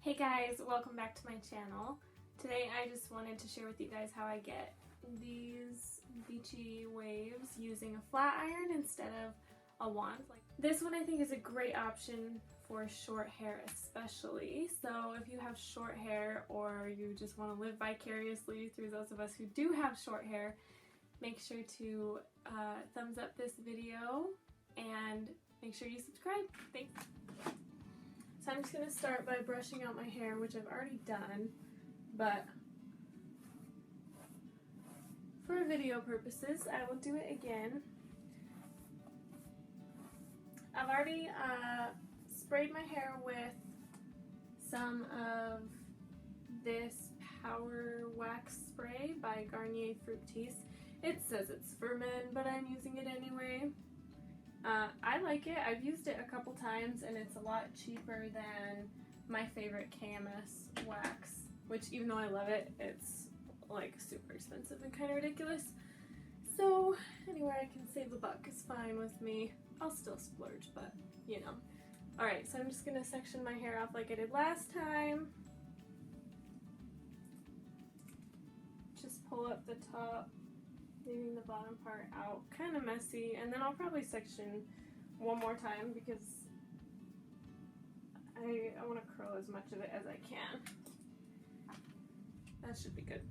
Hey guys, welcome back to my channel. Today I just wanted to share with you guys how I get these beachy waves using a flat iron instead of a wand. This one I think is a great option for short hair especially. So if you have short hair or you just want to live vicariously through those of us who do have short hair, make sure to thumbs up this video and make sure you subscribe. Thanks. So I'm just going to start by brushing out my hair, which I've already done, but for video purposes, I will do it again. I've already sprayed my hair with some of this Power Wax Spray by Garnier Fructis. It says it's for men, but I'm using it anyway. I like it. I've used it a couple times and it's a lot cheaper than my favorite KMS wax, which even though I love it, it's like super expensive and kind of ridiculous. So anywhere I can save a buck is fine with me. I'll still splurge, but you know. Alright, so I'm just going to section my hair off like I did last time. Just pull up the top, leaving the bottom part out. Kind of messy, and then I'll probably section one more time because I want to curl as much of it as I can. That should be good.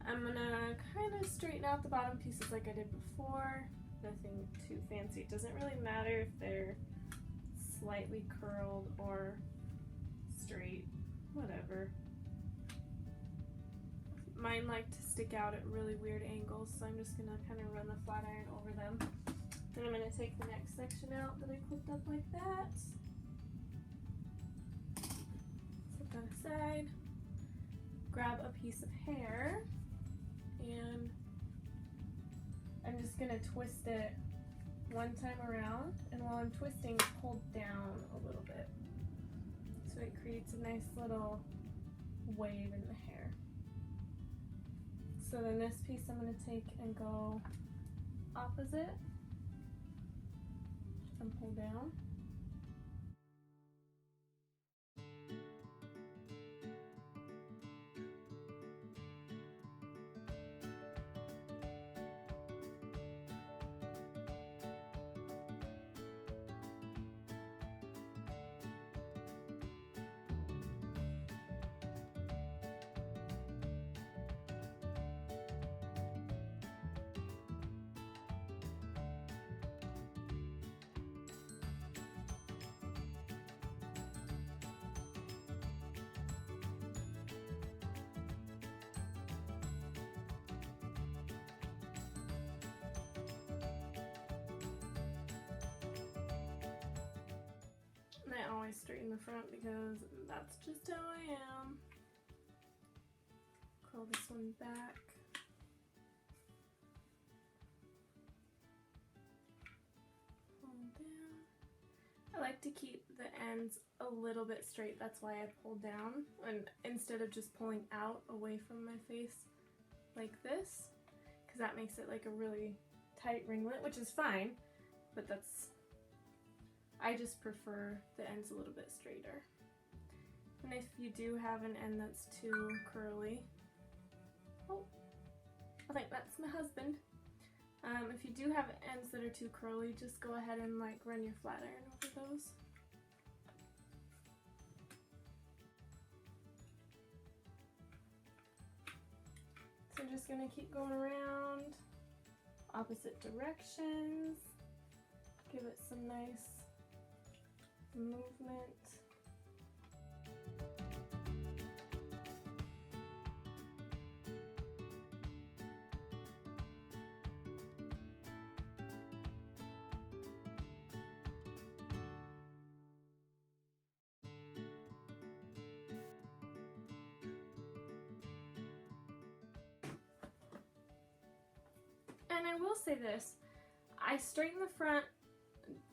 I'm gonna kind of straighten out the bottom pieces like I did before. Nothing too fancy. It doesn't really matter if they're slightly curled or straight, whatever. Mine like to stick out at really weird angles, so I'm just going to kind of run the flat iron over them. Then I'm going to take the next section out that I clipped up like that. Set that aside. Grab a piece of hair, and I'm just going to twist it one time around, and while I'm twisting, pull down a little bit. So it creates a nice little wave in the hair. So then this piece I'm going to take and go opposite and pull down. And I always straighten the front because that's just how I am. Curl this one back. Pull down. I like to keep the ends a little bit straight. That's why I pull down, and instead of just pulling out away from my face like this, because that makes it like a really tight ringlet, which is fine, but I just prefer the ends a little bit straighter. And if you do have an end that's too curly, oh, I think that's my husband. If you do have ends that are too curly, just go ahead and like run your flat iron over those. So I'm just gonna keep going around opposite directions, give it some nice movement. And I will say this, I straighten the front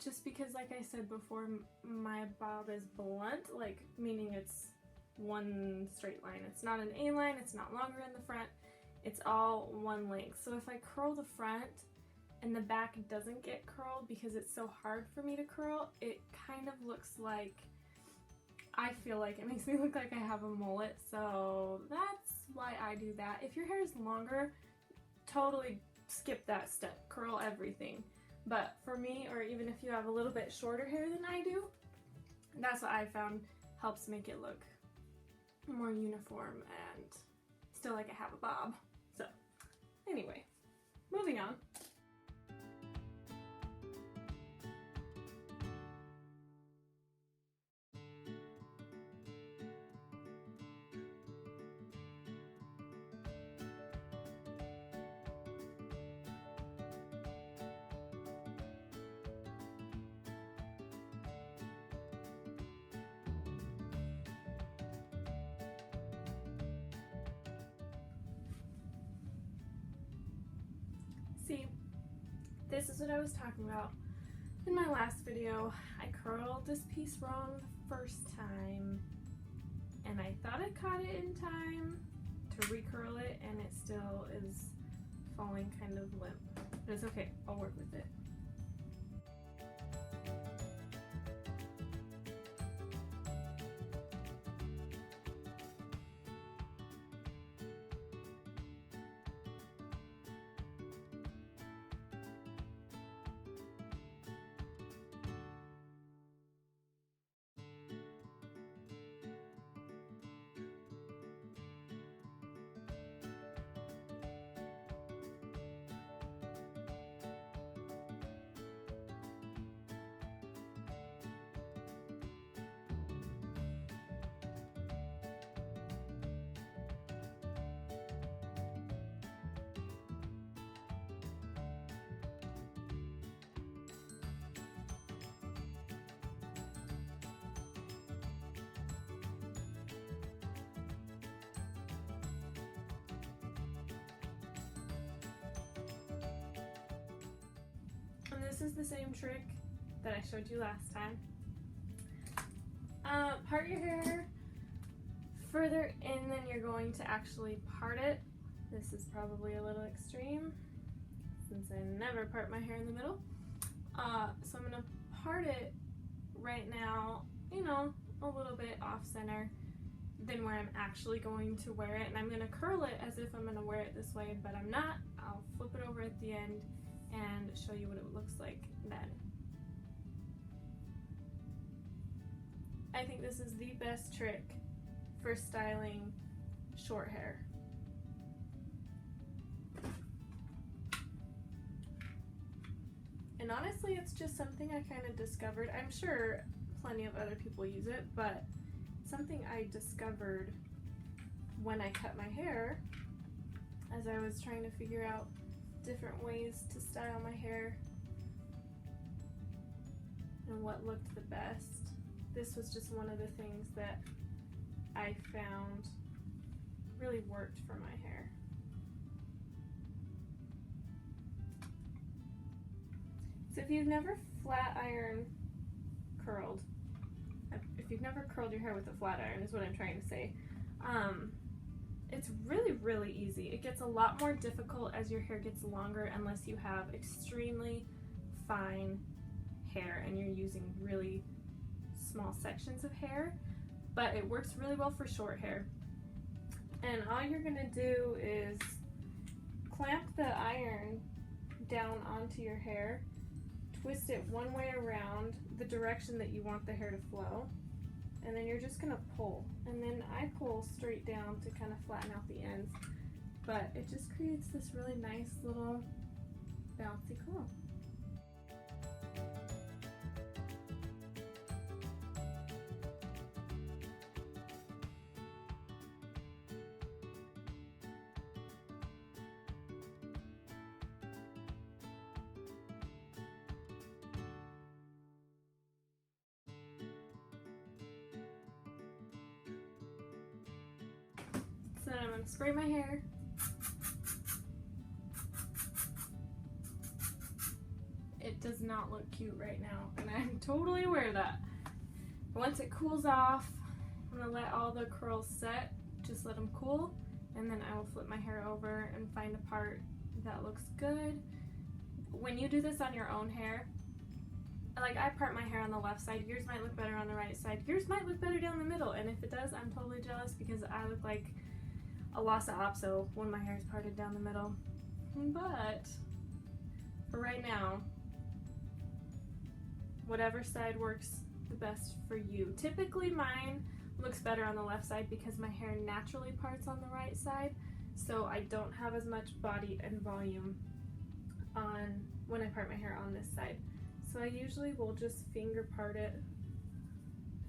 just because, like I said before, my bob is blunt, like meaning it's one straight line. It's not an A line, it's not longer in the front, it's all one length. So if I curl the front and the back doesn't get curled because it's so hard for me to curl, it kind of looks like I feel like it makes me look like I have a mullet, so that's why I do that. If your hair is longer, totally skip that step, curl everything. But for me, or even if you have a little bit shorter hair than I do, that's what I found helps make it look more uniform and still like I have a bob. So anyway, moving on. See, this is what I was talking about in my last video. I curled this piece wrong the first time, and I thought I caught it in time to recurl it, and it still is falling kind of limp. But it's okay, I'll work with it. And this is the same trick that I showed you last time. Part your hair further in than you're going to actually part it. This is probably a little extreme since I never part my hair in the middle. So I'm gonna part it right now, you know, a little bit off center than where I'm actually going to wear it. And I'm gonna curl it as if I'm gonna wear it this way, but I'm not. I'll flip it over at the end and show you what it looks like then. I think this is the best trick for styling short hair. And honestly, it's just something I kind of discovered. I'm sure plenty of other people use it, but something I discovered when I cut my hair as I was trying to figure out different ways to style my hair and what looked the best. This was just one of the things that I found really worked for my hair. So if you've never flat iron curled, if you've never curled your hair with a flat iron is what I'm trying to say, it's really easy. It gets a lot more difficult as your hair gets longer unless you have extremely fine hair and you're using really small sections of hair, but it works really well for short hair. And all you're gonna do is clamp the iron down onto your hair, twist it one way around the direction that you want the hair to flow, and then you're just gonna pull. And then I pull straight down to kind of flatten out the ends, but it just creates this really nice little bouncy curl. So then I'm going to spray my hair. It does not look cute right now, and I'm totally aware of that. Once it cools off, I'm going to let all the curls set, just let them cool, and then I will flip my hair over and find a part that looks good. When you do this on your own hair, like I part my hair on the left side, yours might look better on the right side, yours might look better down the middle, and if it does, I'm totally jealous because I look like a Xoxo when my hair is parted down the middle. But for right now, whatever side works the best for you. Typically mine looks better on the left side because my hair naturally parts on the right side, so I don't have as much body and volume on when I part my hair on this side. So I usually will just finger part it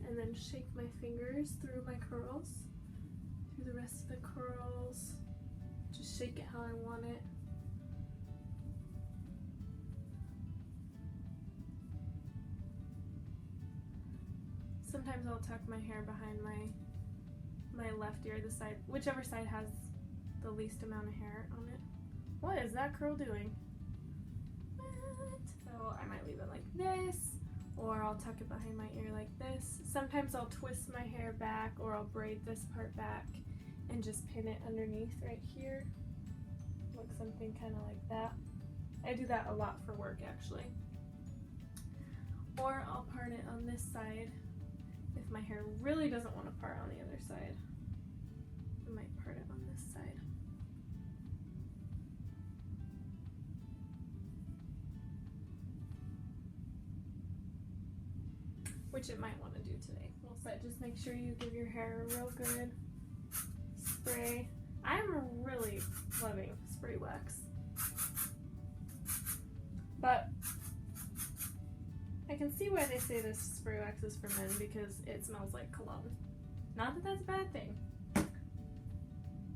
and then shake my fingers through my curls, through the rest of the curls. Just shake it how I want it. Sometimes I'll tuck my hair behind my left ear, the side, whichever side has the least amount of hair on it. What is that curl doing? So I might leave it like this, or I'll tuck it behind my ear like this. Sometimes I'll twist my hair back, or I'll braid this part back and just pin it underneath right here. Look something kind of like that. I do that a lot for work actually. Or I'll part it on this side. If my hair really doesn't want to part on the other side, I might part it on this side. Which it might want to do today. Well, so just make sure you give your hair a real good spray. I'm really loving spray wax, but I can see why they say this spray wax is for men because it smells like cologne. Not that that's a bad thing,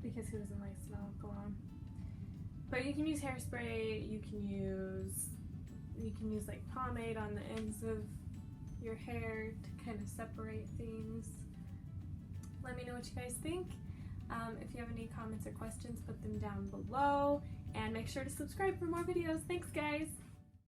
because who doesn't like smell of cologne? But you can use hairspray. You can use like pomade on the ends of your hair to kind of separate things. Let me know what you guys think. If you have any comments or questions, put them down below, and make sure to subscribe for more videos. Thanks, guys.